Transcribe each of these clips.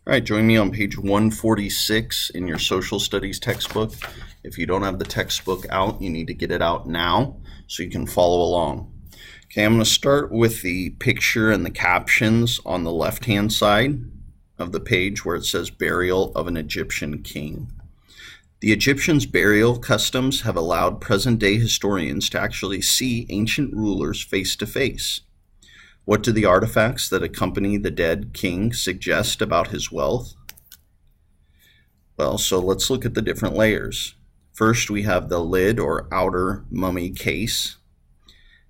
All right, join me on page 146 in your social studies textbook. If you don't have the textbook out, you need to get it out now so you can follow along. Okay, I'm going to start with the picture and the captions on the left-hand side of the page where it says burial of an Egyptian king. The Egyptians' burial customs have allowed present-day historians to actually see ancient rulers face to face. What do the artifacts that accompany the dead king suggest about his wealth? Well, so let's look at the different layers. First, we have the lid or outer mummy case.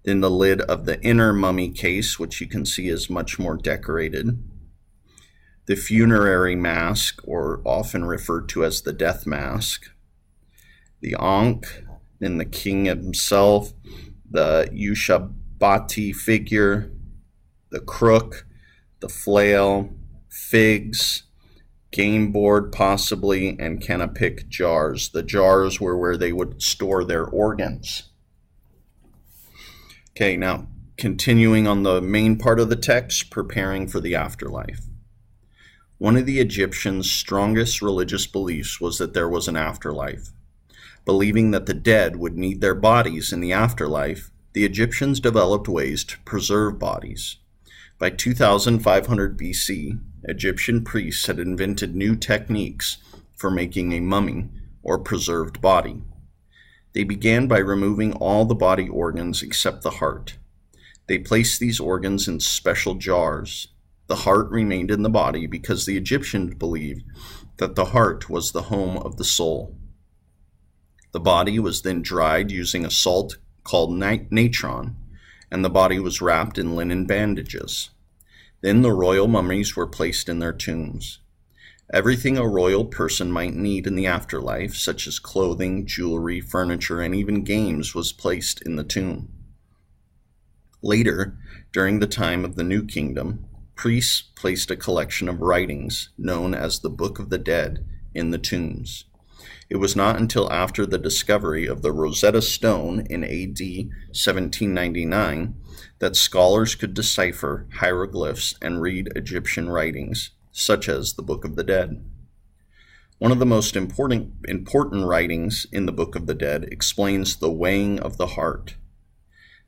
Then the lid of the inner mummy case, which you can see is much more decorated. The funerary mask, or often referred to as the death mask. The ankh, then the king himself, the Ushabati figure, the crook, the flail, figs, game board possibly, and canopic jars. The jars were where they would store their organs. Okay, now continuing on the main part of the text, preparing for the afterlife. One of the Egyptians' strongest religious beliefs was that there was an afterlife. Believing that the dead would need their bodies in the afterlife, the Egyptians developed ways to preserve bodies. By 2500 BC, Egyptian priests had invented new techniques for making a mummy or preserved body. They began by removing all the body organs except the heart. They placed these organs in special jars. The heart remained in the body because the Egyptians believed that the heart was the home of the soul. The body was then dried using a salt called natron, and the body was wrapped in linen bandages. Then the royal mummies were placed in their tombs. Everything a royal person might need in the afterlife, such as clothing, jewelry, furniture, and even games, was placed in the tomb. Later, during the time of the New Kingdom, priests placed a collection of writings, known as the Book of the Dead, in the tombs. It was not until after the discovery of the Rosetta Stone in AD 1799 that scholars could decipher hieroglyphs and read Egyptian writings, such as the Book of the Dead. One of the most important writings in the Book of the Dead explains the weighing of the heart.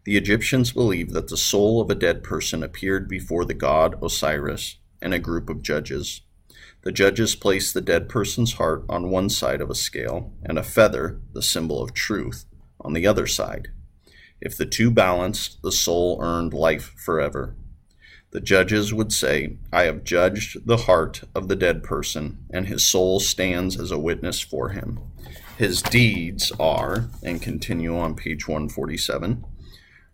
The Egyptians believed that the soul of a dead person appeared before the god Osiris and a group of judges. The judges placed the dead person's heart on one side of a scale and a feather, the symbol of truth, on the other side. If the two balanced, the soul earned life forever. The judges would say, "I have judged the heart of the dead person, and his soul stands as a witness for him. His deeds are," and continue on page 147,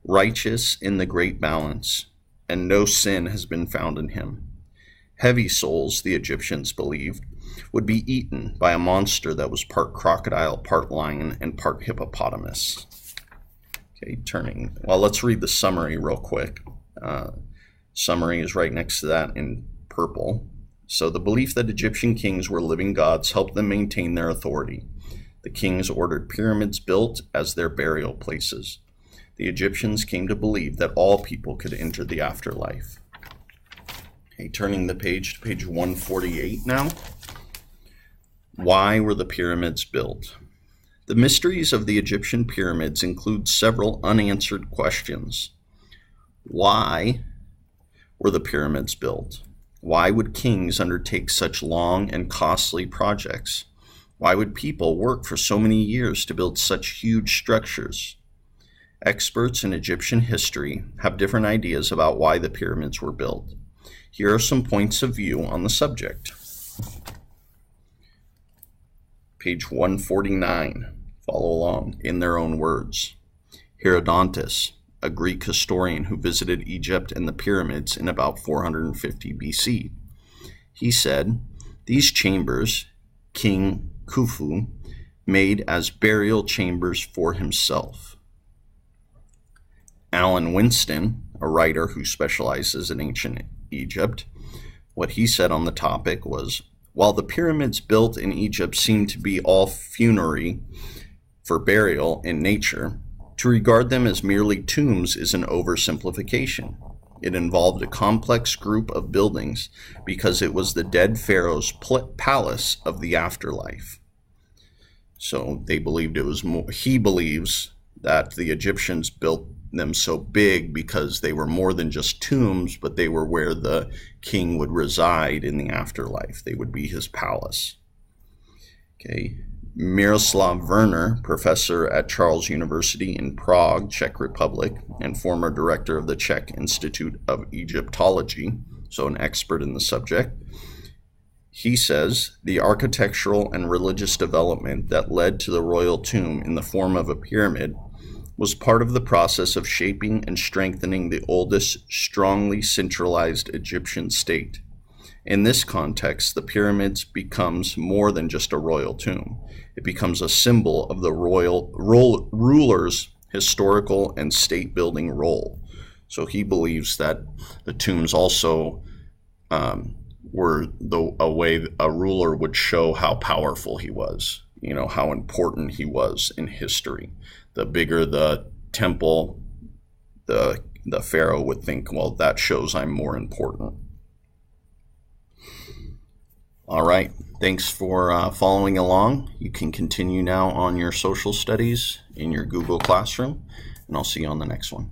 "righteous in the great balance, and no sin has been found in him. Heavy souls, the Egyptians believed, would be eaten by a monster that was part crocodile, part lion, and part hippopotamus." Okay, let's read the summary real quick. Summary is right next to that in purple. So the belief that Egyptian kings were living gods helped them maintain their authority. The kings ordered pyramids built as their burial places. The Egyptians came to believe that all people could enter the afterlife. Okay, turning the page to page 148 now. Why were the pyramids built? The mysteries of the Egyptian pyramids include several unanswered questions. Why were the pyramids built? Why would kings undertake such long and costly projects? Why would people work for so many years to build such huge structures? Experts in Egyptian history have different ideas about why the pyramids were built. Here are some points of view on the subject. Page 149. Follow along in their own words. Herodotus, a Greek historian who visited Egypt and the pyramids in about 450 BC. He said, "These chambers, King Khufu made as burial chambers for himself." Alan Winston, a writer who specializes in ancient Egypt, what he said on the topic was, "While the pyramids built in Egypt seem to be all funerary for burial in nature, to regard them as merely tombs is an oversimplification. It involved a complex group of buildings because it was the dead pharaoh's palace of the afterlife. So they believed it was more, he believes that the Egyptians built them so big because they were more than just tombs, but they were where the king would reside in the afterlife. They would be his palace. Okay. Miroslav Werner, professor at Charles University in Prague, Czech Republic, and former director of the Czech Institute of Egyptology, so an expert in the subject, he says, the architectural and religious development that led to the royal tomb in the form of a pyramid was part of the process of shaping and strengthening the oldest, strongly centralized Egyptian state. In this context, the pyramids becomes more than just a royal tomb. It becomes a symbol of the ruler's historical and state-building role. So he believes that the tombs also were a way a ruler would show how powerful he was, how important he was in history. The bigger the temple, the pharaoh would think, well, that shows I'm more important. All right, thanks for following along. You can continue now on your social studies in your Google Classroom, and I'll see you on the next one.